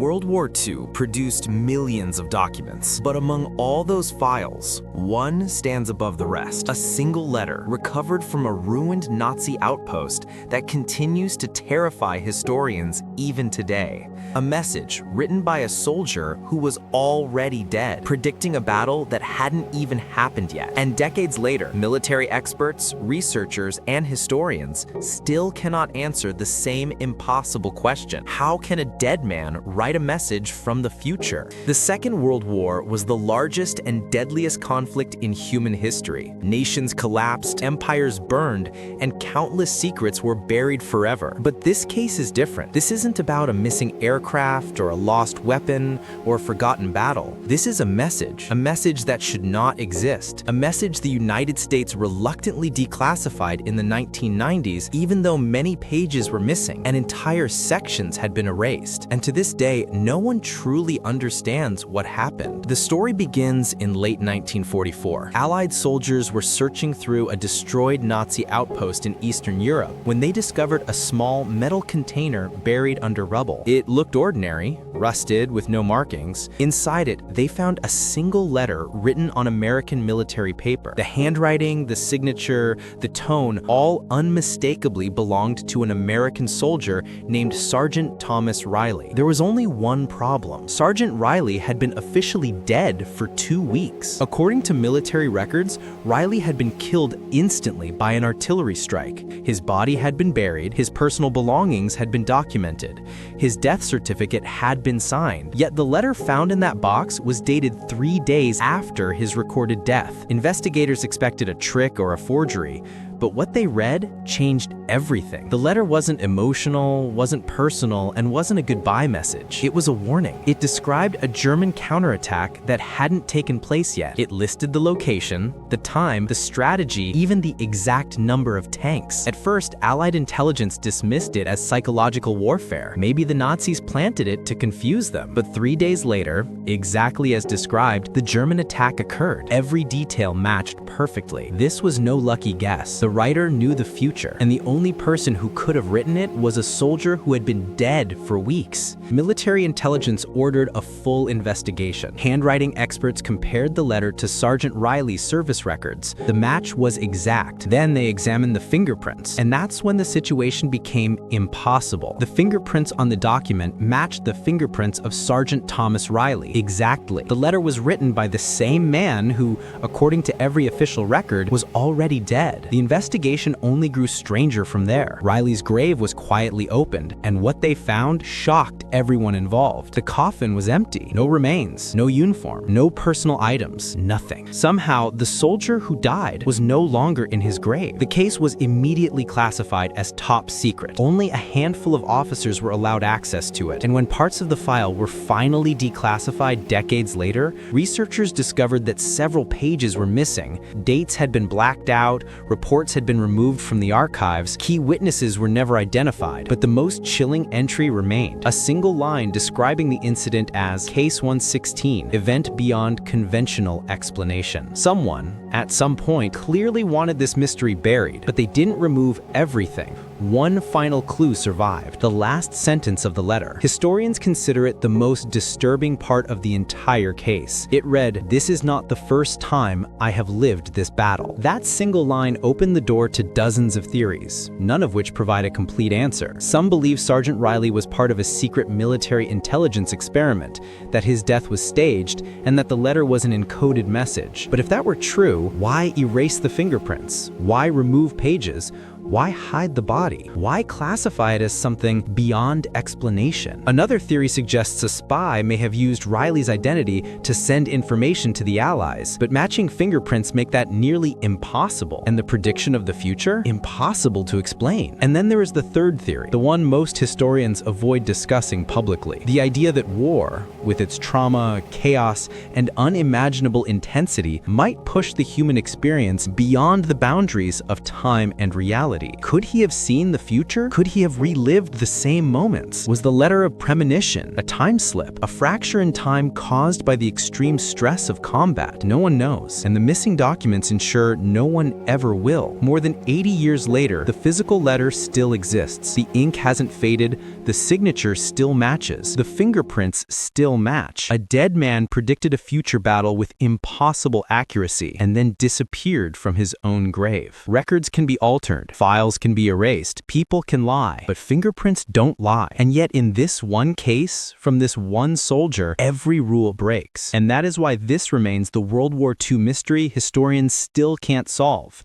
World War II produced millions of documents, but among all those files, one stands above the rest. A single letter recovered from a ruined Nazi outpost that continues to terrify historians even today. A message written by a soldier who was already dead, predicting a battle that hadn't even happened yet. And decades later, military experts, researchers, and historians still cannot answer the same impossible question. How can a dead man write a message from the future? The Second World War was the largest and deadliest conflict in human history. Nations collapsed, empires burned, and countless secrets were buried forever. But this case is different. This isn't about a missing aircraft or a lost weapon or a forgotten battle. This is a message that should not exist. A message the United States reluctantly declassified in the 1990s, even though many pages were missing and entire sections had been erased. And to this day, no one truly understands what happened. The story begins in late 1944. Allied soldiers were searching through a destroyed Nazi outpost in Eastern Europe when they discovered a small metal container buried under rubble. It looked ordinary, rusted with no markings. Inside it, they found a single letter written on American military paper. The handwriting, the signature, the tone, all unmistakably belonged to an American soldier named Sergeant Thomas Reilly. There was only one problem. Sergeant Reilly had been officially dead for 2 weeks. According to military records, Reilly had been killed instantly by an artillery strike. His body had been buried, his personal belongings had been documented. His death certificate had been signed. Yet the letter found in that box was dated 3 days after his recorded death. Investigators expected a trick or a forgery, but what they read changed everything. The letter wasn't emotional, wasn't personal, and wasn't a goodbye message. It was a warning. It described a German counterattack that hadn't taken place yet. It listed the location, the time, the strategy, even the exact number of tanks. At first, Allied intelligence dismissed it as psychological warfare. Maybe the Nazis planted it to confuse them. But 3 days later, exactly as described, the German attack occurred. Every detail matched perfectly. This was no lucky guess. The writer knew the future, and the only person who could have written it was a soldier who had been dead for weeks. Military intelligence ordered a full investigation. Handwriting experts compared the letter to Sergeant Reilly's service records. The match was exact. Then they examined the fingerprints, and that's when the situation became impossible. The fingerprints on the document matched the fingerprints of Sergeant Thomas Reilly exactly. The letter was written by the same man who, according to every official record, was already dead. The investigation only grew stranger from there. Reilly's grave was quietly opened, and what they found shocked everyone involved. The coffin was empty. No remains, no uniform, no personal items, nothing. Somehow, the soldier who died was no longer in his grave. The case was immediately classified as top secret. Only a handful of officers were allowed access to it, and when parts of the file were finally declassified decades later, researchers discovered that several pages were missing. Dates had been blacked out, reports had been removed from the archives, key witnesses were never identified, but the most chilling entry remained. A single line describing the incident as Case 116, event beyond conventional explanation. Someone, at some point, clearly wanted this mystery buried, but they didn't remove everything. One final clue survived, the last sentence of the letter. Historians consider it the most disturbing part of the entire case. It read, "This is not the first time I have lived this battle." That single line opened the door to dozens of theories, none of which provide a complete answer. Some believe Sergeant Reilly was part of a secret military intelligence experiment, that his death was staged, and that the letter was an encoded message. But if that were true, why erase the fingerprints? Why remove pages? Why hide the body? Why classify it as something beyond explanation? Another theory suggests a spy may have used Reilly's identity to send information to the Allies, but matching fingerprints make that nearly impossible. And the prediction of the future? Impossible to explain. And then there is the third theory, the one most historians avoid discussing publicly. The idea that war, with its trauma, chaos, and unimaginable intensity, might push the human experience beyond the boundaries of time and reality. reality? Could he have seen the future? Could he have relived the same moments? Was the letter a premonition, a time slip, a fracture in time caused by the extreme stress of combat? No one knows, and the missing documents ensure no one ever will. More than 80 years later, the physical letter still exists. The ink hasn't faded, the signature still matches, the fingerprints still match. A dead man predicted a future battle with impossible accuracy and then disappeared from his own grave. Records can be altered, files can be erased, people can lie, but fingerprints don't lie. And yet in this one case, from this one soldier, every rule breaks. And that is why this remains the World War II mystery historians still can't solve.